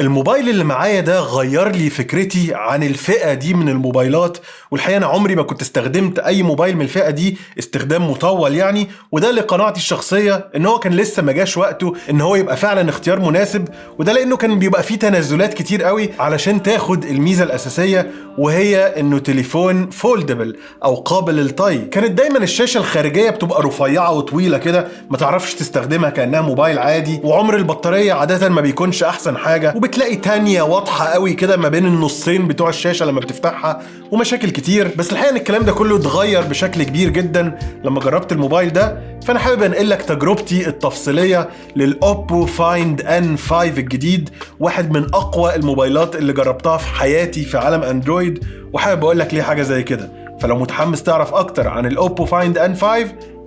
الموبايل اللي معايا ده غير لي فكرتي عن الفئة دي من الموبايلات، والحقيقة أنا عمري ما كنت استخدمت أي موبايل من الفئة دي استخدام مطول يعني، وده لقناعتي الشخصية إن هو كان لسه ما جاش وقته إن هو يبقى فعلا اختيار مناسب، وده لأنه كان بيبقى فيه تنازلات كتير قوي علشان تاخد الميزة الأساسية، وهي إنه تليفون فولدبل أو قابل للطي. كانت دايما الشاشة الخارجية بتبقى رفيعة وطويلة كده، ما تعرفش تستخدمها كأنها موبايل عادي، وعمر البطارية عادة ما بيكونش أحسن حاجة، وبتلاقي تانية واضحة قوي كده ما بين النصين بتوع الشاشة لما بتفتحها، ومشاكل كتير. بس الحقيقة ان الكلام ده كله اتغير بشكل كبير جدا لما جربت الموبايل ده، فانا حابب انقل لك تجربتي التفصيلية للأوبو فايند N5 الجديد، واحد من اقوى الموبايلات اللي جربتها في حياتي في عالم اندرويد، وحابب اقول لك ليه حاجة زي كده. فلو متحمس تعرف اكتر عن الأوبو فايند N5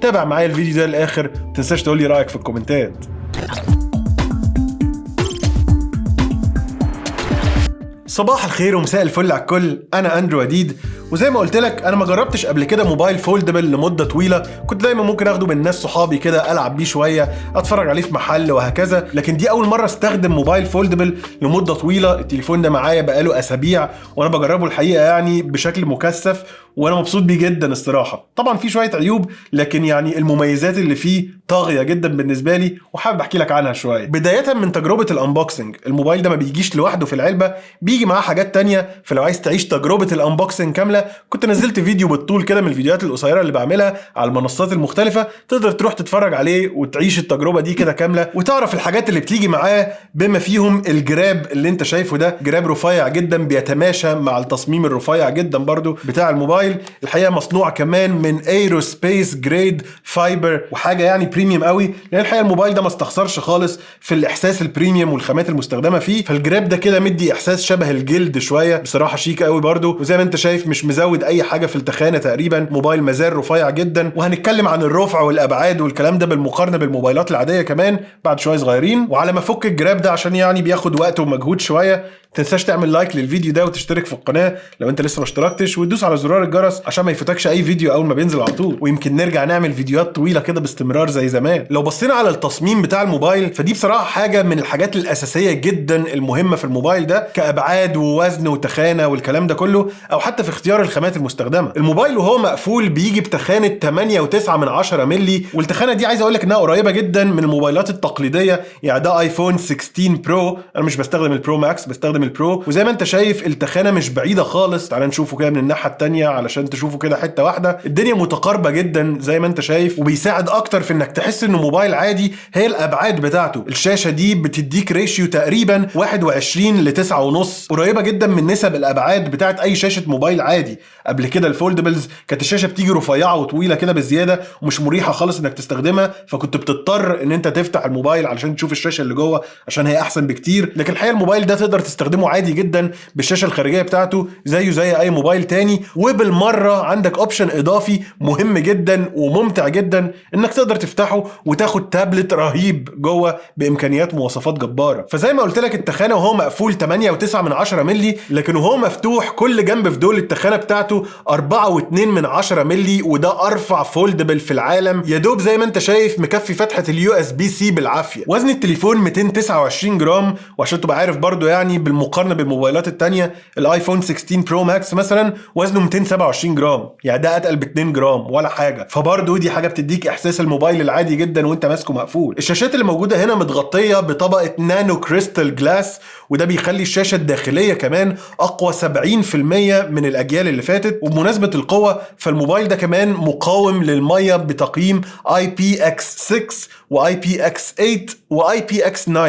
تابع معايا الفيديو ده للآخر، متنساش تقول لي رأيك في الكومنتات. صباح الخير ومساء الفل على الكل، انا اندرو وديد. وزي ما قلت لك انا ما جربتش قبل كده موبايل فولدبل لمده طويله، كنت دايما ممكن اخده من ناس صحابي كده العب بيه شويه، اتفرج عليه في محل وهكذا، لكن دي اول مره استخدم موبايل فولدبل لمده طويله. التليفون ده معايا بقاله اسابيع وانا بجربه الحقيقه يعني بشكل مكثف، وانا مبسوط بيه جدا الصراحه. طبعا في شويه عيوب، لكن يعني المميزات اللي فيه طاغيه جدا بالنسبه لي، وحابب احكي لك عنها شويه. بدايه من تجربه الانبوكسنج، الموبايل ده ما بيجيش لوحده في العلبه، بيجي معاه حاجات تانية، فلو عايز تعيش تجربه الانبوكسنج كامله كنت نزلت فيديو بالطول كده من الفيديوهات القصيره اللي بعملها على المنصات المختلفه، تقدر تروح تتفرج عليه وتعيش التجربه دي كده كامله، وتعرف الحاجات اللي بتيجي معاه، بما فيهم الجراب اللي انت شايفه ده، جراب رفيع جدا بيتماشى مع التصميم الرفيع جدا برضو بتاع الموبايل. الحقيقه مصنوع كمان من ايروسبيس جريد فايبر، وحاجه يعني بريميوم قوي، لان الحقيقه الموبايل ده ما استخسرش خالص في الاحساس البريميوم والخامات المستخدمه فيه. فالجراب ده كده مدي احساس شبه الجلد شويه، بصراحه شيك قوي برضو، وزي ما انت شايف مش مزود اي حاجه في التخانه تقريبا، موبايل مازال رفيع جدا. وهنتكلم عن الرفع والابعاد والكلام ده بالمقارنه بالموبايلات العاديه كمان بعد شويه صغيرين. وعلى ما افك الجراب ده عشان يعني بياخد وقت ومجهود شويه، تنساش تعمل لايك للفيديو ده وتشترك في القناه لو انت لسه ما اشتركتش، وتدوس على زرار الجرس عشان ما يفوتكش اي فيديو اول ما بينزل على طول، ويمكن نرجع نعمل فيديوهات طويله كده باستمرار زي زمان. لو بصينا على التصميم بتاع الموبايل، فدي بصراحه حاجه من الحاجات الاساسيه جدا المهمه في الموبايل ده، كابعاد ووزن وتخانه والكلام ده كله، او حتى في اختيار الخامات المستخدمه. الموبايل وهو مقفول بيجي بتخانه 8.9 مللي، والتخانه دي عايز اقول لك انها قريبه جدا من الموبايلات التقليديه. يعني ده ايفون 16 برو، انا مش بستخدم البرو ماكس، بستخدم البرو، وزي ما انت شايف التخانه مش بعيده خالص. تعال نشوفه كده من الناحيه التانية علشان تشوفه كده حته واحده، الدنيا متقاربه جدا زي ما انت شايف، وبيساعد اكتر في انك تحس انه موبايل عادي. هي الابعاد بتاعته، الشاشه دي بتديك ريشيو تقريبا 21 ل 9.5، قريبه جدا من نسب الابعاد بتاعت اي شاشه موبايل عادي. قبل كده الفولدبلز كانت الشاشه بتيجي رفيعه وطويله كده بزياده، ومش مريحه خالص انك تستخدمها، فكنت بتضطر ان انت تفتح الموبايل علشان تشوف الشاشه اللي جوه عشان هي احسن بكتير. لكن الحقيقه الموبايل ده تقدر تستخدمه عادي جدا بالشاشه الخارجيه بتاعته زيه زي اي موبايل تاني، وبالمره عندك اوبشن اضافي مهم جدا وممتع جدا، انك تقدر تفتحه وتاخد تابلت رهيب جوه بامكانيات مواصفات جباره. فزي ما قلت لك التخانه وهو مقفول 8.9 مللي، لكن وهو مفتوح كل جنب في دول التخانه بتاعته 4.2 مللي، وده ارفع فولدبل في العالم. يا دوب زي ما انت شايف مكفي فتحه اليو اس بي سي بالعافيه. وزن التليفون 229 جرام، وعشان تبقى عارف برضو يعني بالمقارنه بالموبايلات التانية، الايفون 16 برو ماكس مثلا وزنه 227 جرام، يعني ده اتقل ب 2 جرام ولا حاجه. فبرضو دي حاجه بتديك احساس الموبايل العادي جدا وانت ماسكه مقفول. الشاشات اللي موجوده هنا متغطيه بطبقه نانو كريستال جلاس، وده بيخلي الشاشه الداخليه كمان اقوى 70% من الاجيال اللي فاتت. وبمناسبه القوه، فالموبايل ده كمان مقاوم للميه بتقييم IPX6 وIPX8 وIPX9.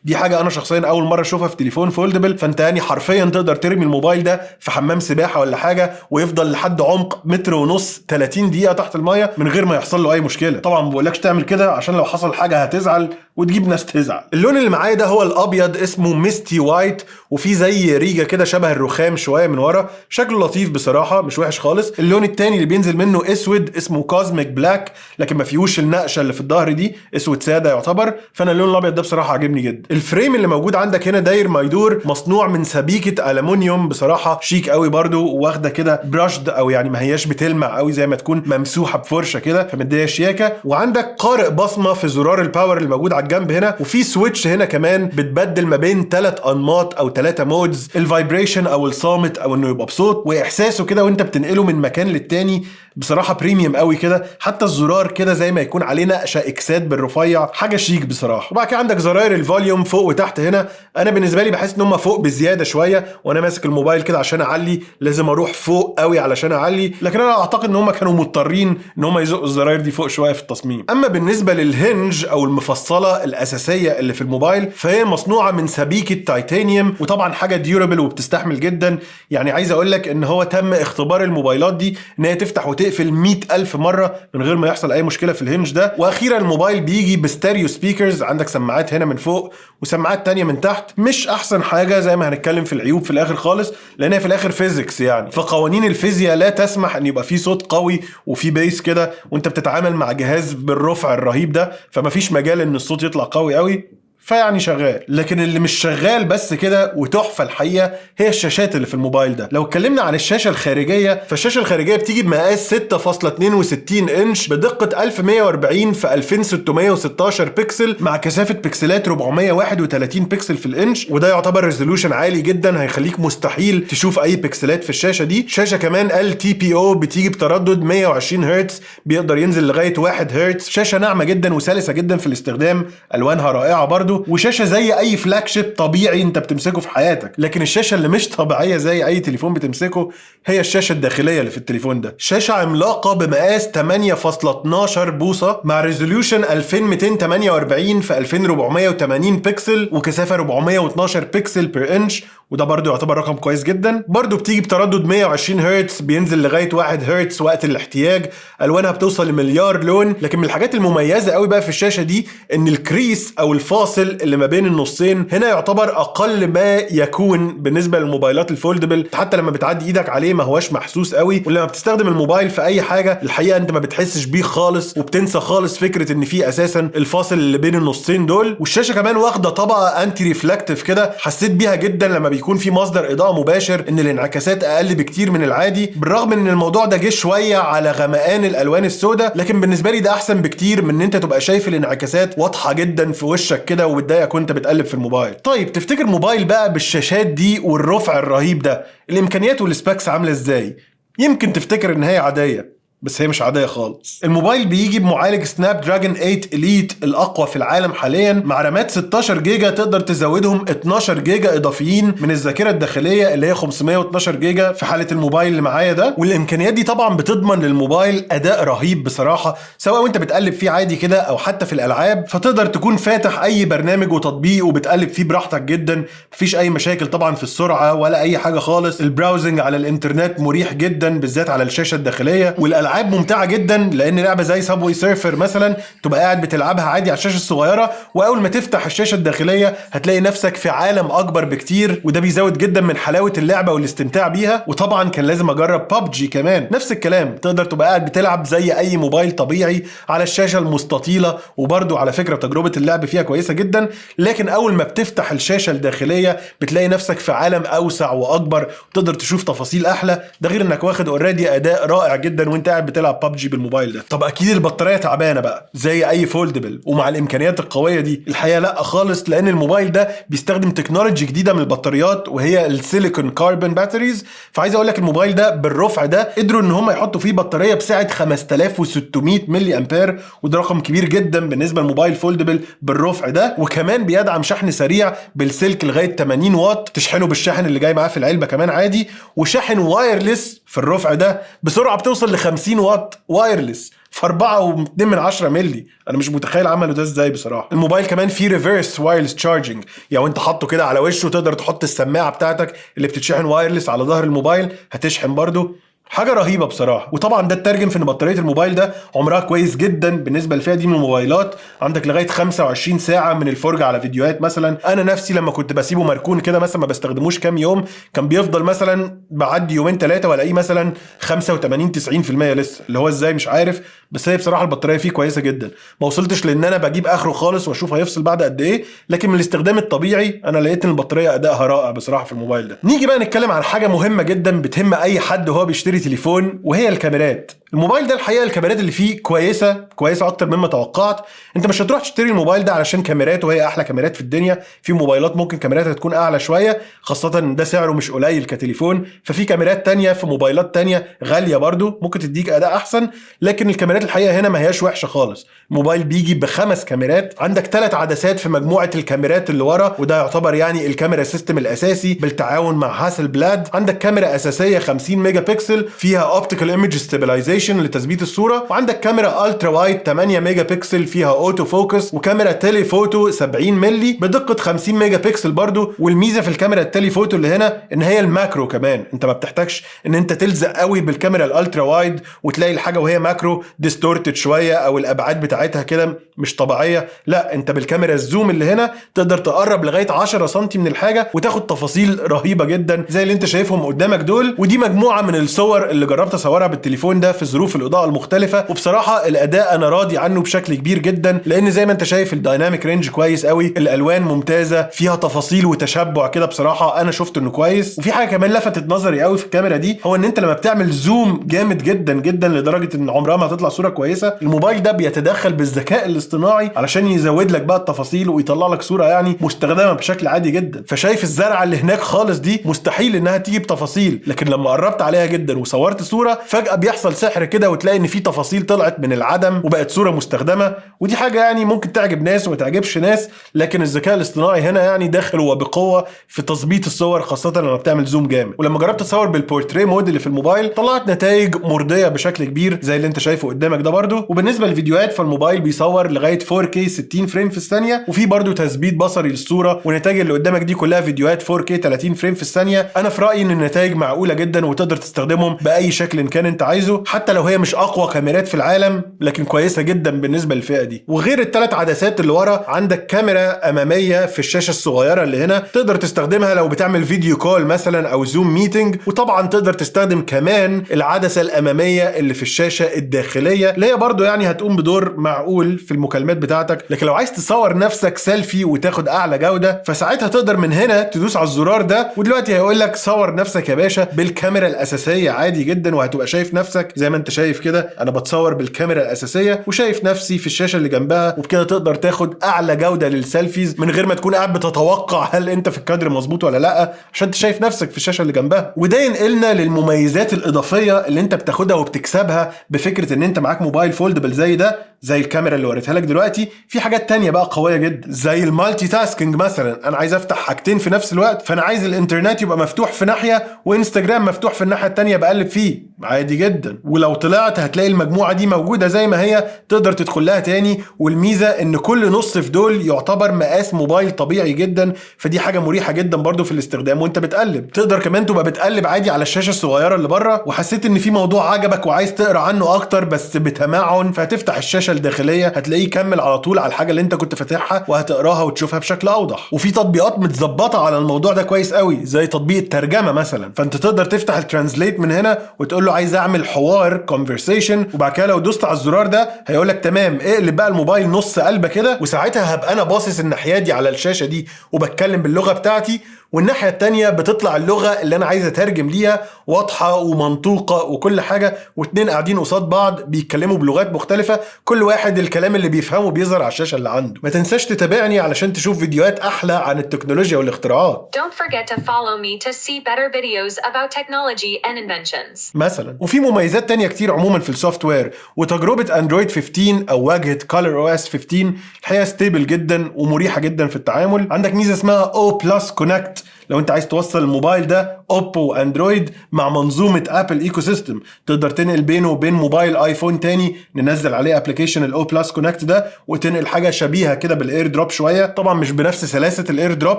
دي حاجه انا شخصيا اول مره اشوفها في تليفون فولدبل، فانت يعني حرفيا تقدر ترمي الموبايل ده في حمام سباحه ولا حاجه ويفضل لحد عمق 1.5 متر 30 دقيقه تحت الميه من غير ما يحصل له اي مشكله. طبعا ما بقولكش تعمل كده عشان لو حصل حاجه هتزعل وتجيب ناس تزعل. اللون اللي معايا ده هو الابيض، اسمه ميستي وايت، وفي زي ريجه كده شبه الرخام شويه من ورا، شكله لطيف بصراحه مش وحش خالص. اللون التاني اللي بينزل منه اسود، اسمه كوزميك بلاك، لكن ما فيهوش النقشه اللي في الظهر دي، اسود ساده يعتبر. فانا اللون الابيض ده بصراحه عجبني جدا. الفريم اللي موجود عندك هنا داير ما يدور، مصنوع من سبيكه الومنيوم، بصراحه شيك قوي برضو، واخده كده براشد، او يعني ما هياش بتلمع قوي زي ما تكون ممسوحه بفرشه كده، فمديه شياكه. وعندك قارئ بصمه في زرار الباور اللي موجود على على الجنب هنا، وفي سويتش هنا كمان بتبدل ما بين 3 انماط او 3 مودز، الفايبريشن او الصامت او انه يبقى بصوت، واحساسه كده وانت بتنقله من مكان للتاني بصراحه بريميوم قوي كده. حتى الزرار كده زي ما يكون عليه نقشه اكسات بالرفيع، حاجه شيك بصراحه. وبعد كده عندك زراير الفوليوم فوق وتحت هنا. انا بالنسبه لي بحس ان هم فوق بزياده شويه، وانا ماسك الموبايل كده عشان اعلي لازم اروح فوق قوي علشان اعلي، لكن انا اعتقد ان هم كانوا مضطرين ان هم يزقوا الزراير دي فوق شويه في التصميم. اما بالنسبه للهنج او المفصله الاساسيه اللي في الموبايل، فهي مصنوعه من سبيكه تيتانيوم، وطبعا حاجه ديورابل وبتستحمل جدا. يعني عايز اقول لك ان هو تم اختبار الموبايلات دي ان هي تفتح وتقفل 100,000 مره من غير ما يحصل اي مشكله في الهنج ده. واخيرا الموبايل بيجي بستيريو سبيكرز، عندك سماعات هنا من فوق وسماعات تانية من تحت. مش احسن حاجه زي ما هنتكلم في العيوب في الاخر خالص، لان هي في الاخر فيزيكس يعني، فقوانين الفيزياء لا تسمح ان يبقى في صوت قوي وفي بيس كده وانت بتتعامل مع جهاز بالرفع الرهيب ده، فمفيش مجال ان الصوت يطلع قوي قوي، فيعني شغال. لكن اللي مش شغال بس كده وتحفه الحقيقه هي الشاشات اللي في الموبايل ده. لو اتكلمنا عن الشاشه الخارجيه، فالشاشه الخارجيه بتيجي بمقاس 6.62 انش بدقه 1140 في 2616 بكسل، مع كثافه بكسلات 431 بكسل في الانش، وده يعتبر ريزولوشن عالي جدا هيخليك مستحيل تشوف اي بكسلات في الشاشه دي. شاشه كمان LTPO بتيجي بتردد 120 هرتز، بيقدر ينزل لغايه 1 هرتز. شاشه ناعمه جدا وسلسه جدا في الاستخدام، الوانها رائعه برضو، وشاشه زي اي فلاج شيب طبيعي انت بتمسكه في حياتك. لكن الشاشه اللي مش طبيعيه زي اي تليفون بتمسكه هي الشاشه الداخليه اللي في التليفون ده. شاشه عملاقه بمقاس 8.12 بوصه، مع ريزوليوشن 2248 في 2480 بكسل، وكثافه 412 بكسل بير انش، وده برضو يعتبر رقم كويس جدا. برضو بتيجي بتردد 120 هرتز، بينزل لغايه 1 هرتز وقت الاحتياج. الوانها بتوصل لمليار لون. لكن من الحاجات المميزه قوي بقى في الشاشه دي ان الكريس او الفاصل اللي ما بين النصين هنا يعتبر اقل ما يكون بالنسبه للموبايلات الفولدبل. حتى لما بتعدي ايدك عليه ما هواش محسوس قوي، ولما بتستخدم الموبايل في اي حاجه الحقيقه انت ما بتحسش بيه خالص، وبتنسى خالص فكره ان في اساسا الفاصل اللي بين النصين دول. والشاشه كمان واخده طبقه انتي ريفلكتيف كده، حسيت بيها جدا لما بيكون في مصدر اضاءه مباشر ان الانعكاسات اقل بكتير من العادي، بالرغم ان الموضوع ده جه شويه على غمقان الالوان السوداء، لكن بالنسبه لي ده احسن بكتير من ان انت تبقى شايف الانعكاسات واضحه جدا في وشك كده وبتضايقك وانت بتقلب في الموبايل. طيب تفتكر موبايل بقى بالشاشات دي والرفع الرهيب ده الامكانيات والسبيكس عامله ازاي؟ يمكن تفتكر ان هي عاديه، بس هي مش عاديه خالص. الموبايل بيجي بمعالج سناب دراجون 8 اليت الاقوى في العالم حاليا، مع رامات 16 جيجا تقدر تزودهم 12 جيجا اضافيين من الذاكره الداخليه اللي هي 512 جيجا في حاله الموبايل اللي معايا ده. والامكانيات دي طبعا بتضمن للموبايل اداء رهيب بصراحه، سواء وانت بتقلب فيه عادي كده او حتى في الالعاب، فتقدر تكون فاتح اي برنامج وتطبيق وبتقلب فيه براحتك جدا، مفيش اي مشاكل طبعا في السرعه ولا اي حاجه خالص. البراوزنج على الانترنت مريح جدا بالذات على الشاشه الداخليه، والالعاب ممتعه جدا، لان لعبه زي سابوي سيرفر مثلا تبقى قاعد بتلعبها عادي على الشاشه الصغيره، واول ما تفتح الشاشه الداخليه هتلاقي نفسك في عالم اكبر بكتير، وده بيزود جدا من حلاوه اللعبه والاستمتاع بيها. وطبعا كان لازم اجرب ببجي كمان، نفس الكلام، تقدر تبقى قاعد بتلعب زي اي موبايل طبيعي على الشاشه المستطيله، وبرده على فكره تجربه اللعب فيها كويسه جدا. لكن اول ما بتفتح الشاشه الداخليه بتلاقي نفسك في عالم اوسع واكبر، وتقدر تشوف تفاصيل احلى، ده غير انك واخد اوريدي اداء رائع جدا وانت قاعد بتلعب ببجي بالموبايل ده. طب اكيد البطاريه تعبانه بقى زي اي فولدبل، ومع الامكانيات القويه دي الحقيقه لا خالص، لان الموبايل ده بيستخدم تكنولوجي جديده من البطاريات وهي السيليكون كاربون باتريز. فعايز اقول لك الموبايل ده بالرفع ده قدروا ان هم يحطوا فيه بطاريه بسعه 5600 ملي امبير، وده رقم كبير جدا بالنسبه للموبايل فولدبل بالرفع ده. وكمان بيدعم شحن سريع بالسلك لغايه 80 واط، تشحنه بالشاحن اللي جاي معاه في العلبه كمان عادي، وشاحن وايرلس في الرفع ده بسرعه بتوصل ل 50 واط وايرلس في 4.2 ملي. انا مش متخيل عملوا ده ازاي بصراحه. الموبايل كمان فيه ريفيرس وايرلس تشارجنج، يعني انت حاطه كده على وشه تقدر تحط السماعه بتاعتك اللي بتتشحن وايرلس على ظهر الموبايل هتشحن برضو. حاجه رهيبه بصراحه. وطبعا ده اترجم في ان بطاريه الموبايل ده عمرها كويس جدا بالنسبه للفئه دي من الموبايلات، عندك لغايه 25 ساعه من الفرجه على فيديوهات مثلا. انا نفسي لما كنت بسيبه مركون كده مثلا ما بستخدموش كام يوم، كان بيفضل مثلا بعدي يومين ثلاثه والاقيه مثلا 85 90% لسه، اللي هو ازاي مش عارف. بس هي بصراحه البطاريه فيه كويسه جدا، ما وصلتش لان انا بجيب اخره خالص واشوف هيفصل بعد قد ايه، لكن من الاستخدام الطبيعي انا لقيت ان البطاريه ادائها رائع بصراحه في الموبايل ده. نيجي بقى نتكلم عن حاجه مهمه جدا بتهم اي حد وهو بيشتري تليفون، وهي الكاميرات. الموبايل ده الحقيقه الكاميرات اللي فيه كويسه اكتر مما توقعت. انت مش هتروح تشتري الموبايل ده علشان كاميراته وهي احلى كاميرات في الدنيا، في موبايلات ممكن كاميراتها تكون اعلى شويه، خاصه ان ده سعره مش قليل كتليفون. ففي كاميرات تانية في موبايلات تانية غاليه برضو ممكن تديك اداء احسن، لكن الكاميرات الحقيقه هنا ما هياش وحشه خالص. الموبايل بيجي ب5 كاميرات، عندك 3 عدسات في مجموعه الكاميرات اللي ورا، وده يعتبر يعني الكاميرا سيستم الاساسي بالتعاون مع هاسلبلاد. عندك كاميرا اساسيه 50 ميجا بكسل فيها اوبتيكال ايمج ستابلايزيشن لتثبيت الصوره، وعندك كاميرا الترا وايد 8 ميجا بكسل فيها اوتو فوكس، وكاميرا تيلي فوتو 70 ملي بدقه 50 ميجا بكسل برضو. والميزه في الكاميرا التيلي فوتو اللي هنا ان هي الماكرو كمان، انت ما بتحتاجش ان انت تلزق قوي بالكاميرا الالترا وايد وتلاقي الحاجه وهي ماكرو ديستورتد شويه او الابعاد بتاعتها كده مش طبيعيه. لا، انت بالكاميرا الزوم اللي هنا تقدر تقرب لغايه 10 سم من الحاجه وتاخد تفاصيل رهيبه جدا زي اللي انت شايفهم قدامك دول. ودي مجموعه من الصور اللي جربت اصورها بالتليفون ده في ظروف الاضاءه المختلفه، وبصراحه الاداء انا راضي عنه بشكل كبير جدا، لان زي ما انت شايف الدايناميك رينج كويس قوي، الالوان ممتازه، فيها تفاصيل وتشبع كده، بصراحه انا شفت انه كويس. وفي حاجه كمان لفتت نظري قوي في الكاميرا دي، هو ان انت لما بتعمل زوم جامد جدا جدا لدرجه ان عمرها ما هتطلع صوره كويسه، الموبايل ده بيتدخل بالذكاء الاصطناعي علشان يزود لك بقى التفاصيل ويطلع لك صوره يعني مستخدمه بشكل عادي جدا. فشايف الزرعه اللي هناك خالص دي مستحيل انها تيجي بتفاصيل، لكن لما قربت عليها جدا وصورت صوره فجاه بيحصل سحر كده وتلاقي ان في تفاصيل طلعت من العدم وبقت صوره مستخدمه. ودي حاجه يعني ممكن تعجب ناس وما تعجبش ناس، لكن الذكاء الاصطناعي هنا يعني داخل وبقوه في تظبيط الصور، خاصه لما بتعمل زوم جامد. ولما جربت اصور بالبورتريه مود اللي في الموبايل طلعت نتائج مرضيه بشكل كبير زي اللي انت شايفه قدامك ده برضو. وبالنسبه للفيديوهات فالموبايل بيصور لغايه 4K 60 فريم في الثانيه، وفي برضو تثبيت بصري للصوره. والنتائج اللي قدامك دي كلها فيديوهات 4K 30 فريم في الثانيه. انا في رايي ان النتائج معقوله جدا وتقدر تستخدمهم باي شكل كان انت عايزه، حتى لو هي مش اقوى كاميرات في العالم لكن كويسه جدا بالنسبه للفئه دي. وغير ال3 عدسات اللي ورا عندك كاميرا اماميه في الشاشه الصغيره اللي هنا، تقدر تستخدمها لو بتعمل فيديو كول مثلا او زوم ميتنج. وطبعا تقدر تستخدم كمان العدسه الاماميه اللي في الشاشه الداخليه اللي هي برضو يعني هتقوم بدور معقول في المكالمات بتاعتك. لكن لو عايز تصور نفسك سيلفي وتاخد اعلى جوده فساعتها تقدر من هنا تدوس على الزرار ده، ودلوقتي هيقول لك صور نفسك يا باشا بالكاميرا الاساسيه عادي جدا، وهتبقى شايف نفسك زي ما انت شايف كده. انا بتصور بالكاميرا الاساسيه وشايف نفسي في الشاشه اللي جنبها، وبكده تقدر تاخد اعلى جوده للسيلفيز من غير ما تكون قاعد بتتوقع هل انت في الكادر مظبوط ولا لا، عشان انت شايف نفسك في الشاشه اللي جنبها. وده ينقلنا للمميزات الاضافيه اللي انت بتاخدها وبتكسبها بفكره ان انت معاك موبايل فولدبل زي ده، زي الكاميرا اللي وريتها لك دلوقتي. في حاجات تانية بقى قويه جدا زي المالتي تاسكينج مثلا، انا عايز افتح حاجتين في نفس الوقت، فانا عايز الانترنت يبقى مفتوح في ناحيه وانستجرام مفتوح في الناحيه التانية بقلب فيه عادي جدا. ولو طلعت هتلاقي المجموعه دي موجوده زي ما هي، تقدر تدخل لها تاني. والميزه ان كل نص في دول يعتبر مقاس موبايل طبيعي جدا، فدي حاجه مريحه جدا برضو في الاستخدام وانت بتقلب. تقدر كمان تبقى بتقلب عادي على الشاشه الصغيره اللي بره، وحسيت ان في موضوع عجبك وعايز تقرا عنه اكتر بس بتمعن، فهتفتح الشاشه الداخليه هتلاقيه كمل على طول على الحاجه اللي انت كنت فاتحها وهتقراها وتشوفها بشكل اوضح. وفي تطبيقات متظبطه على الموضوع ده كويس قوي زي تطبيق الترجمه مثلا، فانت تقدر تفتح الترانسليت من هنا وتقول له عايز اعمل حوار كونفرسيشن، وبعد كده لو دوست على الزرار ده هيقول لك تمام اقلب بقى الموبايل نص قلبه كده، وساعتها هبقى انا باصص الناحيه دي على الشاشه دي وبتكلم باللغه بتاعتي، والناحيه التانية بتطلع اللغه اللي انا عايز اترجم ليها واضحه ومنطوقه وكل حاجه، واتنين قاعدين قصاد بعض بيتكلموا بلغات مختلفه، كل واحد الكلام اللي بيفهمه بيظهر على الشاشه اللي عنده. ما تنساش تتابعني علشان تشوف فيديوهات احلى عن التكنولوجيا والاختراعات. Don't forget to follow me to see better videos about technology and inventions. مثلا. وفي مميزات تانية كتير عموما في السوفت وير، وتجربه اندرويد 15 او واجهه كولر او اس 15 الحقيقه ستيبل جدا ومريحه جدا في التعامل. عندك ميزه اسمها او بلس كونكت، لو انت عايز توصل الموبايل ده اوبو واندرويد مع منظومه ابل ايكو سيستم، تقدر تنقل بينه وبين موبايل ايفون تاني ننزل عليه ابلكيشن الاو بلس كونكت ده، وتنقل حاجه شبيهه كده بالاير دروب شويه، طبعا مش بنفس سلاسه الاير دروب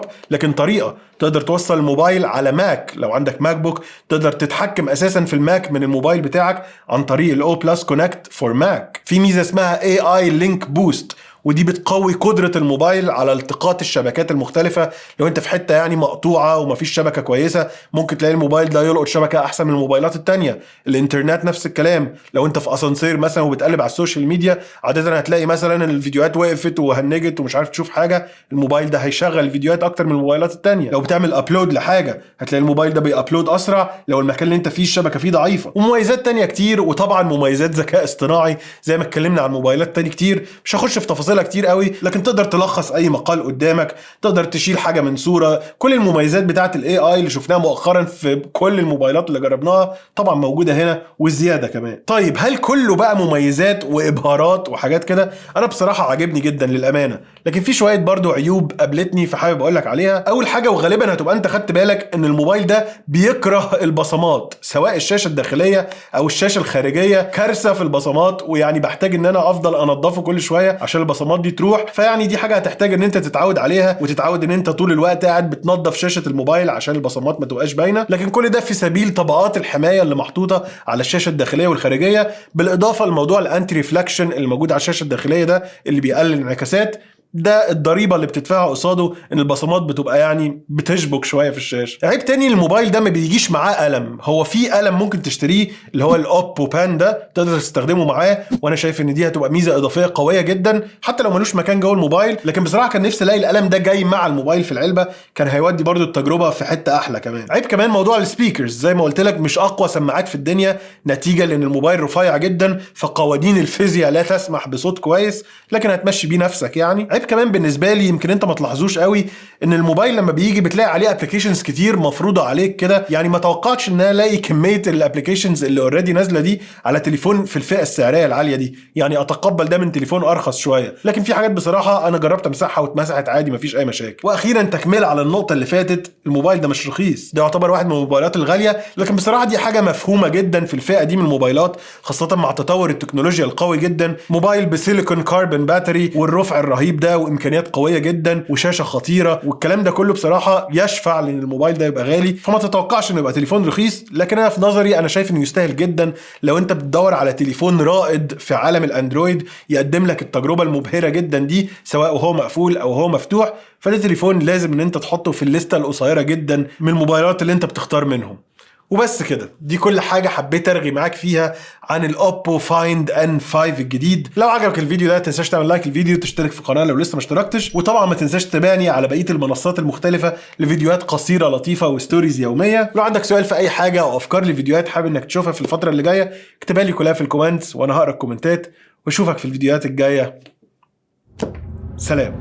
لكن طريقه تقدر توصل الموبايل على ماك. لو عندك ماك بوك تقدر تتحكم اساسا في الماك من الموبايل بتاعك عن طريق الاو بلس كونكت فور ماك. في ميزه اسمها اي اي لينك بوست، ودي بتقوي قدرة الموبايل على التقاط الشبكات المختلفة. لو انت في حتة يعني مقطوعة ومفيش شبكة كويسة ممكن تلاقي الموبايل ده يلقط شبكة احسن من الموبايلات التانية. الانترنت نفس الكلام، لو انت في اسانسير مثلا وبتقلب على السوشيال ميديا عادة هتلاقي مثلا الفيديوهات وقفت وهنجت ومش عارف تشوف حاجة، الموبايل ده هيشغل الفيديوهات اكتر من الموبايلات التانية. لو بتعمل ابلود لحاجة هتلاقي الموبايل ده بيابلود اسرع لو المكان اللي انت فيه الشبكة فيه ضعيفة. ومميزات تانية كتير، وطبعا مميزات ذكاء اصطناعي زي ما اتكلمنا عن موبايلات تاني كتير، مش هخش في تفاصيلها كتير قوي، لكن تقدر تلخص اي مقال قدامك، تقدر تشيل حاجة من صورة. كل المميزات بتاعت الاي اي اللي شفناها مؤخرا في كل الموبايلات اللي جربناها طبعا موجودة هنا والزيادة كمان. طيب هل كله بقى مميزات وابهارات وحاجات كده؟ انا بصراحة عجبني جدا للامانة، لكن في شوية برضو عيوب قابلتني فحابب اقولك عليها. اول حاجة وغالبا هتبقى انت خدت بالك ان الموبايل ده بيكره البصمات، سواء الشاشة الداخلية او الشاشة الخارجية. كارثة في البصمات، ويعني بحتاج ان انا افضل انضفه كل شوية عشان البصمات دي تروح. فيعني دي حاجة هتحتاج ان انت تتعود عليها، وتتعود ان انت طول الوقت قاعد بتنظف شاشة الموبايل عشان البصمات ما تبقاش باينة. لكن كل ده في سبيل طبقات الحماية اللي محطوطة على الشاشة الداخلية والخارجية، بالاضافة لموضوع الانتي ريفلكشن اللي موجود على الشاشة الداخلية ده اللي بيقلل الانعكاسات. ده الضريبة اللي بتدفعها قصاده ان البصمات بتبقى يعني بتشبك شوية في الشاشة. عيب تاني الموبايل ده ما بيجيش معاه قلم. هو في قلم ممكن تشتريه اللي هو الاوبو بان ده، تقدر تستخدمه معاه، وانا شايف ان دي هتبقى ميزة اضافية قوية جدا حتى لو ملوش مكان جوه الموبايل. لكن بصراحة كان نفسي الاقي القلم ده جاي مع الموبايل في العلبة، كان هيودي برضو التجربة في حتة احلى كمان. عيب كمان موضوع السبيكرز، زي ما قلت لك مش اقوى سماعات في الدنيا نتيجة لان الموبايل رفيع جدا، فقوانين الفيزياء لا تسمح بصوت كويس، لكن هتمشي بيه نفسك يعني. عيب كمان بالنسبة لي يمكن انت ما تلاحظوش قوي، ان الموبايل لما بيجي بتلاقي عليه ابلكيشنز كتير مفروضه عليك كده. يعني ما توقعتش ان انا الاقي كميه الابلكيشنز اللي اوريدي نازله دي على تليفون في الفئه السعريه العاليه دي. يعني اتقبل ده من تليفون ارخص شويه، لكن في حاجات بصراحه انا جربت امسحها واتمسحت عادي مفيش اي مشاكل. واخيرا تكمله على النقطه اللي فاتت، الموبايل ده مش رخيص، ده يعتبر واحد من الموبايلات الغاليه، لكن بصراحه دي حاجه مفهومه جدا في الفئه دي من الموبايلات، خاصه مع تطور التكنولوجيا القوي جدا. موبايل بسيليكون كاربون باتري والرفع الرهيب ده وامكانيات قويه جدا وشاشه خطيره والكلام ده كله بصراحه يشفع لان الموبايل ده يبقى غالي. فما تتوقعش انه يبقى تليفون رخيص، لكن انا في نظري انا شايف انه يستاهل جدا لو انت بتدور على تليفون رائد في عالم الاندرويد يقدم لك التجربه المبهره جدا دي، سواء وهو مقفول او هو مفتوح. فده تليفون لازم ان انت تحطه في الليسته القصيره جدا من الموبايلات اللي انت بتختار منهم. وبس كده، دي كل حاجة حبيت ارغي معاك فيها عن الاوبو فايند ان 5 الجديد. لو عجبك الفيديو ده تنساش تعمل لايك الفيديو، تشترك في القناة لو لسه ما اشتركتش، وطبعا ما تنساش تتابعني على بقية المنصات المختلفة لفيديوهات قصيرة لطيفة وستوريز يومية. لو عندك سؤال في اي حاجة او افكار لفيديوهات حابب انك تشوفها في الفترة اللي جاية اكتبها لي كلها في الكومنتس وانا هقرا الكومنتات، واشوفك في الفيديوهات الجاية. سلام.